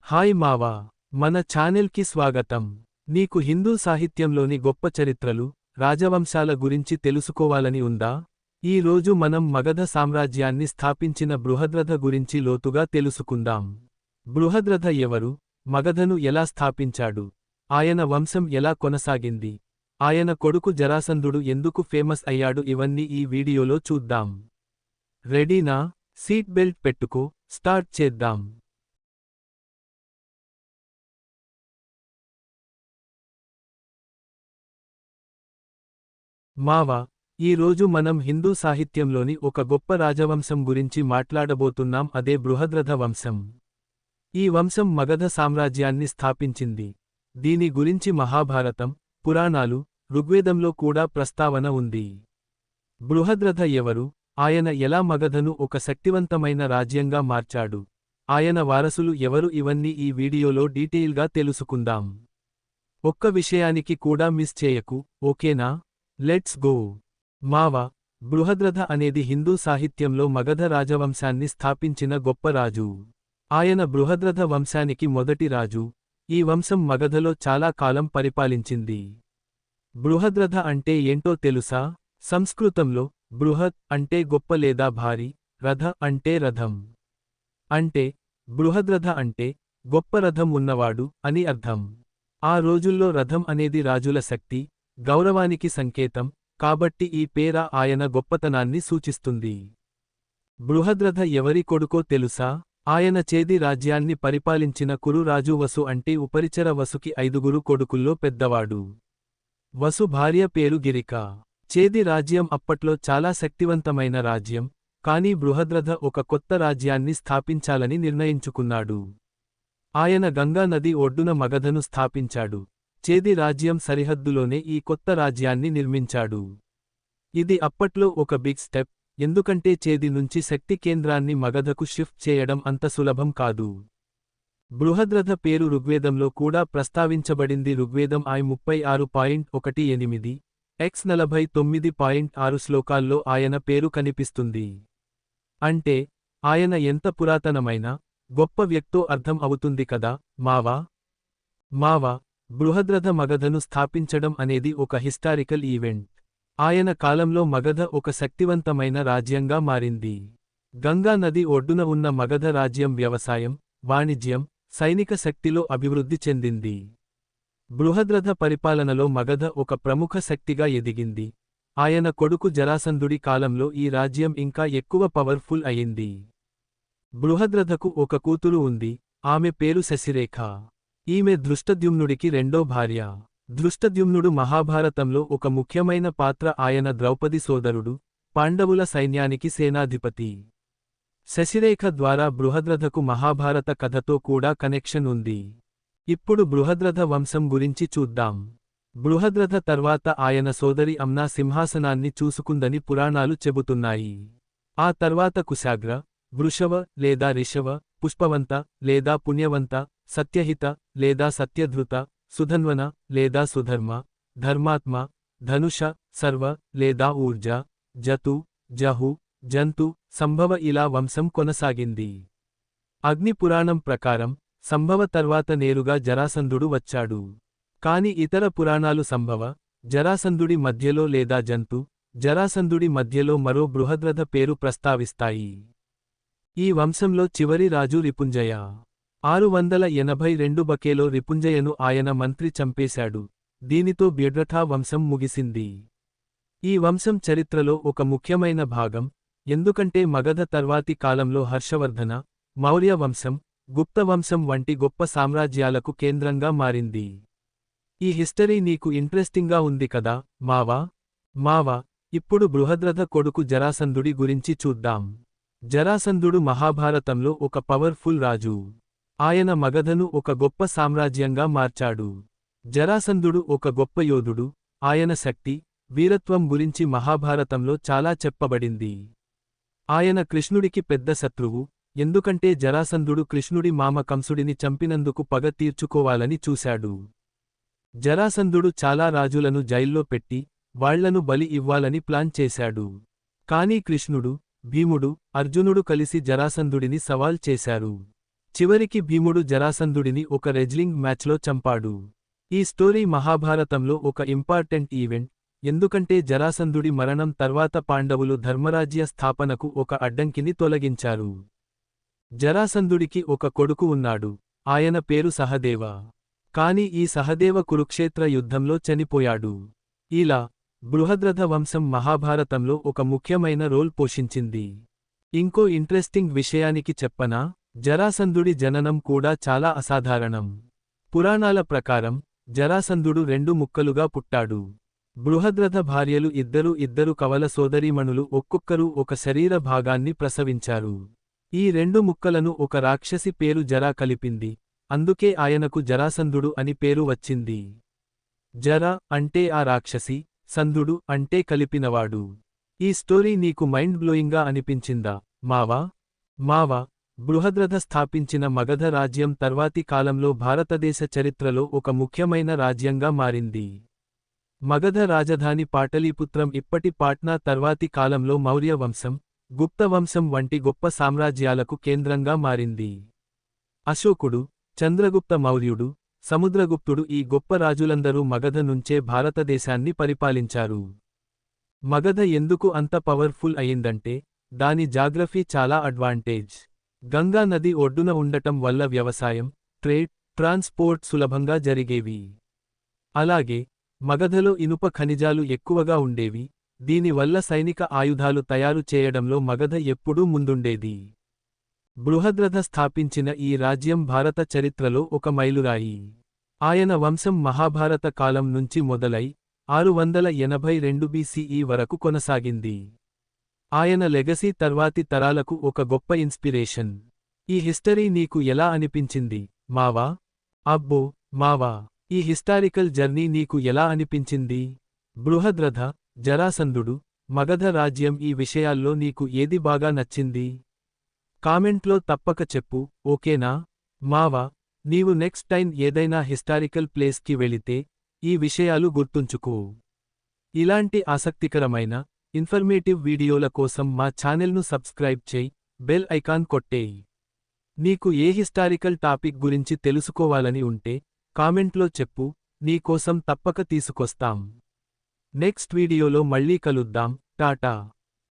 Hi మావా, మన ఛానల్కి స్వాగతం. నీకు హిందూ సాహిత్యంలోని గొప్ప చరిత్రలు, రాజవంశాల గురించి తెలుసుకోవాలని ఉందా? ఈ రోజు మనం మగధ సామ్రాజ్యాన్ని స్థాపించిన బృహద్రథ గురించి లోతుగా తెలుసుకుందాం. బృహద్రథ ఎవరు? మగధను ఎలా స్థాపించాడు? ఆయన వంశం ఎలా కొనసాగింది? ఆయన కొడుకు జరాసంధుడు ఎందుకు ఫేమస్ అయ్యాడు? ఇవన్నీ ఈ వీడియోలో చూద్దాం. రెడీనా? సీట్ బెల్ట్ పెట్టుకో, స్టార్ట్ చేద్దాం. మావా, ఈ రోజు మనం హిందూ సాహిత్యంలోని ఒక గొప్ప రాజవంశం గురించి మాట్లాడబోతున్నాం, అదే బృహద్రథ వంశం. ఈ వంశం మగధ సామ్రాజ్యాన్ని స్థాపించింది. దీని గురించి మహాభారతం, పురాణాలు, ఋగ్వేదంలో కూడా ప్రస్తావన ఉంది. బృహద్రథ ఎవరు? ఆయన ఎలా మగధను ఒక శక్తివంతమైన రాజ్యంగా మార్చాడు? ఆయన వారసులు ఎవరు? ఇవన్నీ ఈ వీడియోలో డీటెయిల్గా తెలుసుకుందాం. ఒక్క విషయానికి కూడా మిస్ చేయకు, ఓకేనా? Let's go. మావా, బృహద్రథ అనేది హిందూ సాహిత్యంలో మగధ రాజవంశాన్ని స్థాపించిన గొప్ప రాజు. ఆయన బృహద్రథ వంశానికి మొదటి రాజు. ఈ వంశం మగధలో చాలా కాలం పరిపాలించింది. బృహద్రథ అంటే ఏంటో తెలుసా? సంస్కృతంలో బృహత్ అంటే గొప్ప లేదా భారీ, రథ అంటే రథం. అంటే బృహద్రథ అంటే గొప్ప రథం ఉన్నవాడు అని అర్థం. ఆ రోజుల్లో రథం అనేది రాజుల శక్తి, గౌరవానికి సంకేతం, కాబట్టి ఈ పేర ఆయన గొప్పతనాన్ని సూచిస్తుంది. బృహద్రథ ఎవరి కొడుకో తెలుసా? ఆయన చేది రాజ్యాన్ని పరిపాలించిన కురు రాజు వసు. అంటే ఉపరిచర వసుకి 5 కొడుకుల్లో పెద్దవాడు. వసు భార్య పేరు గిరిక. చేది రాజ్యం అప్పట్లో చాలా శక్తివంతమైన రాజ్యం, కానీ బృహద్రథ ఒక కొత్త రాజ్యాన్ని స్థాపించాలని నిర్ణయించుకున్నాడు. ఆయన గంగా నది ఒడ్డున మగధను స్థాపించాడు. చేది రాజ్యం సరిహద్దులోనే ఈ కొత్త రాజ్యాన్ని నిర్మించాడు. ఇది అప్పట్లో ఒక బిగ్ స్టెప్, ఎందుకంటే చేది నుంచి శక్తి కేంద్రాన్ని మగధకు షిఫ్ట్ చేయడం అంత సులభం కాదు. బృహద్రథ పేరు ఋగ్వేదంలో కూడా ప్రస్తావించబడింది. ఋగ్వేదం I 36.18 X 49.6 శ్లోకాల్లో ఆయన పేరు కనిపిస్తుంది. అంటే ఆయన ఎంత పురాతనమైన, గొప్ప వ్యక్తో అర్థం అవుతుంది కదా, మావా. బృహద్రథ మగధను స్థాపించడం అనేది ఒక హిస్టారికల్ ఈవెంట్. ఆయన కాలంలో మగధ ఒక శక్తివంతమైన రాజ్యంగా మారింది. గంగా నది ఒడ్డున ఉన్న మగధ రాజ్యం వ్యవసాయం, వాణిజ్యం, సైనిక శక్తిలో అభివృద్ధి చెందింది. బృహద్రథ పరిపాలనలో మగధ ఒక ప్రముఖ శక్తిగా ఎదిగింది. ఆయన కొడుకు జరాసంధుడి కాలంలో ఈ రాజ్యం ఇంకా ఎక్కువ పవర్ఫుల్ అయింది. బృహద్రథకు ఒక కూతురు ఉంది, ఆమె పేరు శశిరేఖ. ఈమె దృష్టద్యుమ్నుడికి రెండో భార్య. దృష్టద్యుమ్నుడు మహాభారతంలో ఒక ముఖ్యమైన పాత్ర. ఆయన ద్రౌపది సోదరుడు, పాండవుల సైన్యానికి సేనాధిపతి. శశిరేఖ ద్వారా బృహద్రథకు మహాభారత కథతో కూడా కనెక్షన్ ఉంది. ఇప్పుడు బృహద్రథ వంశం గురించి చూద్దాం. బృహద్రథ తర్వాత ఆయన సోదరి అమ్నా సింహాసనాన్ని చూసుకుందని పురాణాలు చెబుతున్నాయి. ఆ తర్వాత కుశాగ్ర, వృషవ లేదా రిషవ, పుష్పవంత లేదా పుణ్యవంత, సత్యహిత లేదా సత్యధృత, సుధన్వన లేదా సుధర్మ, ధర్మాత్మ, ధనుష, సర్వ లేదా ఊర్జ, జతు, జహు, జంతు, సంభవ ఇలా వంశం కొనసాగింది. అగ్ని పురాణం ప్రకారం సంభవ తర్వాత నేరుగా జరాసంధుడు వచ్చాడు. కాని ఇతర పురాణాలు సంభవ, జరాసంధుడి మధ్యలో లేదా జంతు, జరాసంధుడి మధ్యలో మరో బృహద్రథ పేరు ప్రస్తావిస్తాయి. ఈ వంశంలో చివరి రాజు రిపుంజయ. 682 బకేలో రిపుంజయను ఆయన మంత్రి చంపేశాడు. దీనితో బృహద్రథ వంశం ముగిసింది. ఈ వంశం చరిత్రలో ఒక ముఖ్యమైన భాగం, ఎందుకంటే మగధ తర్వాతి కాలంలో హర్షవర్ధన, మౌర్య వంశం, గుప్త వంశం వంటి గొప్ప సామ్రాజ్యాలకు కేంద్రంగా మారింది. ఈ హిస్టరీ నీకు ఇంట్రెస్టింగ్గా ఉంది కదా, మావా. ఇప్పుడు బృహద్రథ కొడుకు జరాసంధుడి గురించి చూద్దాం. జరాసంధుడు మహాభారతంలో ఒక పవర్ఫుల్ రాజు. ఆయన మగధను ఒక గొప్ప సామ్రాజ్యంగా మార్చాడు. జరాసంధుడు ఒక గొప్ప యోధుడు. ఆయన శక్తి, వీరత్వం గురించి మహాభారతంలో చాలా చెప్పబడింది. ఆయన కృష్ణుడికి పెద్ద శత్రువు, ఎందుకంటే జరాసంధుడు కృష్ణుడి మామ కంసుడిని చంపినందుకు పగ తీర్చుకోవాలని చూశాడు. జరాసంధుడు చాలా రాజులను జైల్లో పెట్టి, వాళ్లను బలి ఇవ్వాలని ప్లాన్ చేశాడు. కానీ కృష్ణుడు, భీముడు, అర్జునుడు కలిసి జరాసంధుడిని సవాల్ చేశారు. చివరికి భీముడు జరాసంధుడిని ఒక రెజ్లింగ్ మ్యాచ్లో చంపాడు. ఈ స్టోరీ మహాభారతంలో ఒక ఇంపార్టెంట్ ఈవెంట్, ఎందుకంటే జరాసంధుడి మరణం తర్వాత పాండవులు ధర్మరాజ్య స్థాపనకు ఒక అడ్డంకిని తొలగించారు. జరాసంధుడికి ఒక కొడుకు ఉన్నాడు, ఆయన పేరు సహదేవ. కాని ఈ సహదేవ కురుక్షేత్ర యుద్ధంలో చనిపోయాడు. ఇలా బృహద్రథ వంశం మహాభారతంలో ఒక ముఖ్యమైన రోల్ పోషించింది. ఇంకో ఇంట్రెస్టింగ్ విషయానికి చెప్పనా, జరాసంధుడి జననం కూడా చాలా అసాధారణం. పురాణాల ప్రకారం జరాసంధుడు 2 ముక్కలుగా పుట్టాడు. బృహద్రథ భార్యలు ఇద్దరు కవల సోదరీమణులు ఒక్కొక్కరు ఒక శరీర భాగాన్ని ప్రసవించారు. ఈ 2 ముక్కలను ఒక రాక్షసి పేరు జరా కలిపింది, అందుకే ఆయనకు జరాసంధుడు అని పేరు వచ్చింది. జర అంటే ఆ రాక్షసి, సంధుడు అంటే కలిపినవాడు. ఈ స్టోరీ నీకు మైండ్ బ్లోయింగ్గా అనిపించిందా మావా? బృహద్రథ స్థాపించిన మగధ రాజ్యం తర్వాతి కాలంలో భారతదేశ చరిత్రలో ఒక ముఖ్యమైన రాజ్యంగా మారింది. మగధ రాజధాని పాటలీపుత్రం ఇప్పటి పాట్నా తర్వాతి కాలంలో మౌర్య వంశం, గుప్త వంశం వంటి గొప్ప సామ్రాజ్యాలకు కేంద్రంగా మారింది. అశోకుడు, చంద్రగుప్త మౌర్యుడు, సముద్రగుప్తుడు ఈ గొప్ప రాజులందరూ మగధ నుంచే భారతదేశాన్ని పరిపాలించారు. మగధ ఎందుకు అంత పవర్ఫుల్ అయిందంటే దాని జాగ్రఫీ చాలా అడ్వాంటేజ్. గంగా నది ఒడ్డున ఉండటం వల్ల వ్యవసాయం, ట్రాన్స్పోర్ట్ సులభంగా జరిగేవి. అలాగే మగధలో ఇనుప ఖనిజాలు ఎక్కువగా ఉండేవి, దీనివల్ల సైనిక ఆయుధాలు తయారు చేయడంలో మగధ ఎప్పుడూ ముందుండేది. బృహద్రథ స్థాపించిన ఈ రాజ్యం భారత చరిత్రలో ఒక మైలురాయి. ఆయన వంశం మహాభారత కాలం నుంచి మొదలై 682 BCE వరకు కొనసాగింది. ఆయన లెగసీ తర్వాతి తరాలకు ఒక గొప్ప ఇన్స్పిరేషన్. ఈ హిస్టరీ నీకు ఎలా అనిపించింది మావా? అబ్బో మావా, ఈ హిస్టారికల్ జర్నీ నీకు ఎలా అనిపించింది? బృహద్రథ, జరాసంధుడు, మగధ రాజ్యం ఈ విషయాల్లో నీకు ఏది బాగా నచ్చింది? కామెంట్లో తప్పక చెప్పు, ఓకేనా? మావా, నీవు నెక్స్ట్ టైం ఏదైనా హిస్టారికల్ ప్లేస్కి వెళితే ఈ విషయాలు గుర్తుంచుకో. ఇలాంటి ఆసక్తికరమైన ఇన్ఫర్మేటివ్ వీడియోల కోసం మా ఛానెల్ను సబ్స్క్రైబ్ చేయి, బెల్ ఐకాన్ కొట్టేయి. నీకు ఏ హిస్టారికల్ టాపిక్ గురించి తెలుసుకోవాలని ఉంటే కామెంట్లో చెప్పు, నీ కోసం తప్పక తీసుకొస్తాం. నెక్స్ట్ వీడియోలో మళ్ళీ కలుద్దాం. టాటా.